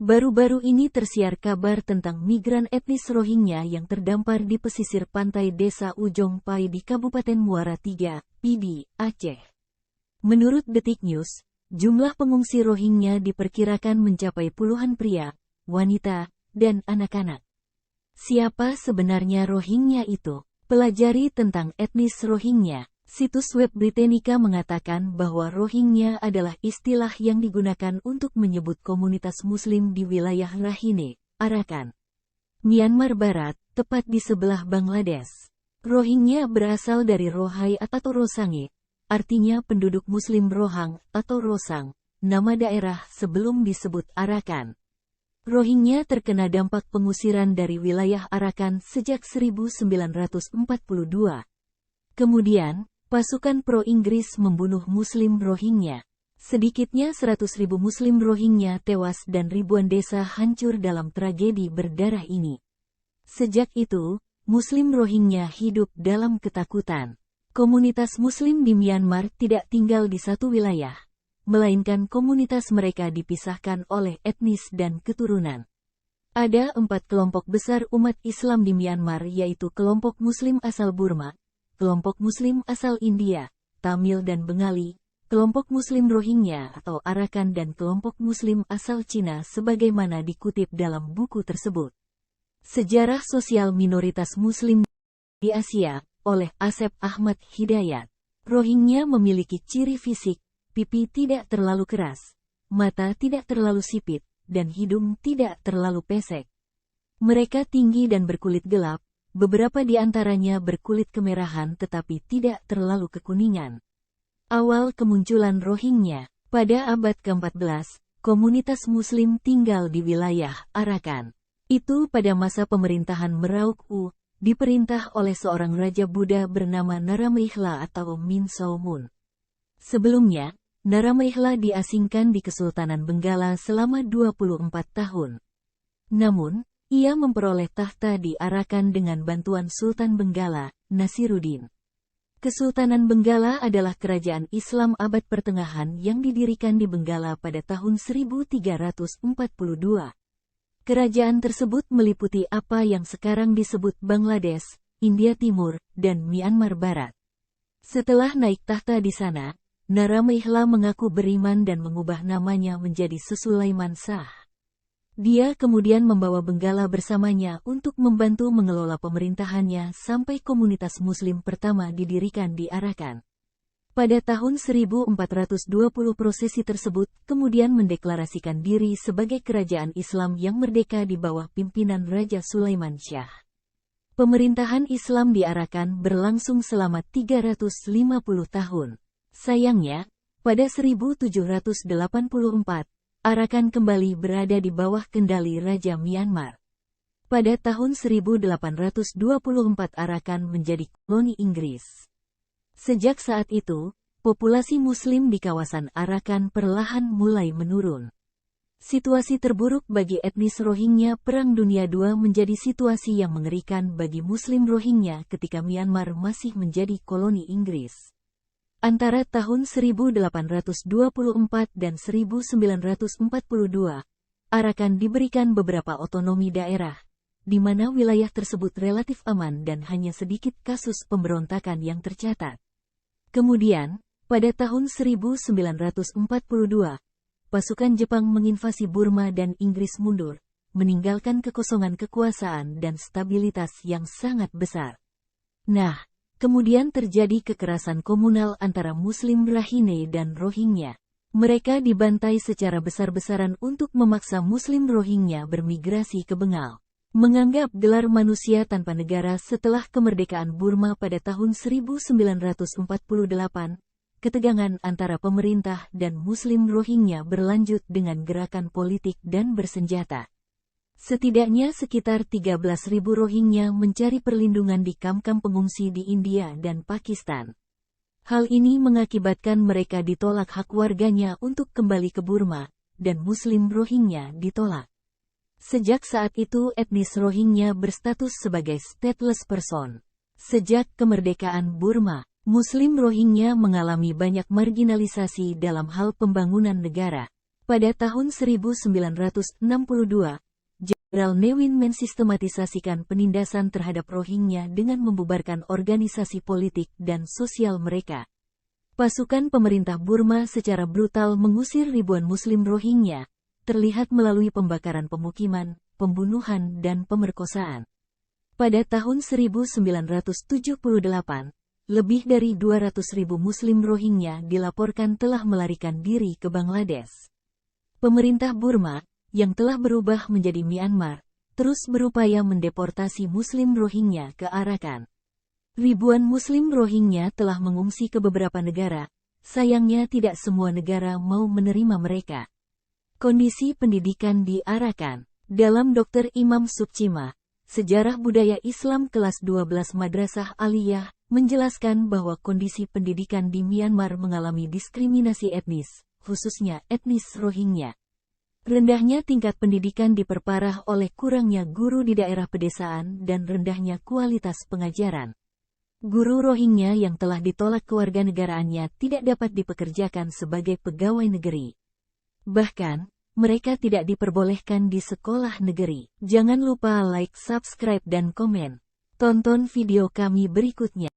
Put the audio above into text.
Baru-baru ini tersiar kabar tentang migran etnis Rohingya yang terdampar di pesisir pantai desa Ujong Pai di Kabupaten Muara III, Pidi, Aceh. Menurut Detik News, jumlah pengungsi Rohingya diperkirakan mencapai puluhan pria, wanita, dan anak-anak. Siapa sebenarnya Rohingya itu? Pelajari tentang etnis Rohingya. Situs web Britannica mengatakan bahwa Rohingya adalah istilah yang digunakan untuk menyebut komunitas Muslim di wilayah Rakhine, Arakan, Myanmar Barat, tepat di sebelah Bangladesh. Rohingya berasal dari Rohai atau Rosange, artinya penduduk Muslim Rohang atau Rosang, nama daerah sebelum disebut Arakan. Rohingya terkena dampak pengusiran dari wilayah Arakan sejak 1942. Kemudian, pasukan pro-Inggris membunuh Muslim Rohingya. Sedikitnya 100.000 Muslim Rohingya tewas dan ribuan desa hancur dalam tragedi berdarah ini. Sejak itu, Muslim Rohingya hidup dalam ketakutan. Komunitas Muslim di Myanmar tidak tinggal di satu wilayah, melainkan komunitas mereka dipisahkan oleh etnis dan keturunan. Ada 4 kelompok besar umat Islam di Myanmar, yaitu kelompok Muslim asal Burma, kelompok Muslim asal India, Tamil dan Bengali, kelompok Muslim Rohingya atau Arakan dan kelompok Muslim asal Cina sebagaimana dikutip dalam buku tersebut. Sejarah Sosial Minoritas Muslim di Asia, oleh Asep Ahmad Hidayat. Rohingya memiliki ciri fisik, pipi tidak terlalu keras, mata tidak terlalu sipit, dan hidung tidak terlalu pesek. Mereka tinggi dan berkulit gelap, beberapa di antaranya berkulit kemerahan tetapi tidak terlalu kekuningan. Awal kemunculan Rohingya, pada abad ke-14, komunitas Muslim tinggal di wilayah Arakan. Itu pada masa pemerintahan Merauk U, diperintah oleh seorang raja Buddha bernama Naramihla atau Min Saumun. Sebelumnya, Naramihla diasingkan di Kesultanan Benggala selama 24 tahun. Namun, ia memperoleh tahta di Arakan dengan bantuan Sultan Benggala, Nasiruddin. Kesultanan Benggala adalah kerajaan Islam abad pertengahan yang didirikan di Benggala pada tahun 1342. Kerajaan tersebut meliputi apa yang sekarang disebut Bangladesh, India Timur, dan Myanmar Barat. Setelah naik tahta di sana, Naramihla mengaku beriman dan mengubah namanya menjadi Sesulaiman Shah. Dia kemudian membawa Benggala bersamanya untuk membantu mengelola pemerintahannya sampai komunitas Muslim pertama didirikan di Arakan. Pada tahun 1420 prosesi tersebut kemudian mendeklarasikan diri sebagai kerajaan Islam yang merdeka di bawah pimpinan Raja Sulaiman Shah. Pemerintahan Islam di Arakan berlangsung selama 350 tahun. Sayangnya, pada 1784, Arakan kembali berada di bawah kendali Raja Myanmar. Pada tahun 1824 Arakan menjadi koloni Inggris. Sejak saat itu, populasi Muslim di kawasan Arakan perlahan mulai menurun. Situasi terburuk bagi etnis Rohingya Perang Dunia II menjadi situasi yang mengerikan bagi Muslim Rohingya ketika Myanmar masih menjadi koloni Inggris. Antara tahun 1824 dan 1942, Arakan diberikan beberapa otonomi daerah, di mana wilayah tersebut relatif aman dan hanya sedikit kasus pemberontakan yang tercatat. Kemudian, pada tahun 1942, pasukan Jepang menginvasi Burma dan Inggris mundur, meninggalkan kekosongan kekuasaan dan stabilitas yang sangat besar. Nah, kemudian terjadi kekerasan komunal antara Muslim Rakhine dan Rohingya. Mereka dibantai secara besar-besaran untuk memaksa Muslim Rohingya bermigrasi ke Bengal. Menganggap gelar manusia tanpa negara setelah kemerdekaan Burma pada tahun 1948, ketegangan antara pemerintah dan Muslim Rohingya berlanjut dengan gerakan politik dan bersenjata. Setidaknya sekitar 13.000 Rohingya mencari perlindungan di kamp-kamp pengungsi di India dan Pakistan. Hal ini mengakibatkan mereka ditolak hak warganya untuk kembali ke Burma, dan Muslim Rohingya ditolak. Sejak saat itu etnis Rohingya berstatus sebagai stateless person. Sejak kemerdekaan Burma, Muslim Rohingya mengalami banyak marginalisasi dalam hal pembangunan negara. Pada tahun 1962, Jenderal Ne Win mensistematisasikan penindasan terhadap Rohingya dengan membubarkan organisasi politik dan sosial mereka. Pasukan pemerintah Burma secara brutal mengusir ribuan Muslim Rohingya, terlihat melalui pembakaran pemukiman, pembunuhan, dan pemerkosaan. Pada tahun 1978, lebih dari 200.000 Muslim Rohingya dilaporkan telah melarikan diri ke Bangladesh. Pemerintah Burma, yang telah berubah menjadi Myanmar, terus berupaya mendeportasi Muslim Rohingya ke Arakan. Ribuan Muslim Rohingya telah mengungsi ke beberapa negara, sayangnya tidak semua negara mau menerima mereka. Kondisi pendidikan di Arakan. Dalam Dr. Imam Sukcima, Sejarah Budaya Islam kelas 12 Madrasah Aliyah, menjelaskan bahwa kondisi pendidikan di Myanmar mengalami diskriminasi etnis, khususnya etnis Rohingya. Rendahnya tingkat pendidikan diperparah oleh kurangnya guru di daerah pedesaan dan rendahnya kualitas pengajaran. Guru Rohingya yang telah ditolak kewarganegaraannya tidak dapat dipekerjakan sebagai pegawai negeri. Bahkan, mereka tidak diperbolehkan di sekolah negeri. Jangan lupa like, subscribe, dan komen. Tonton video kami berikutnya.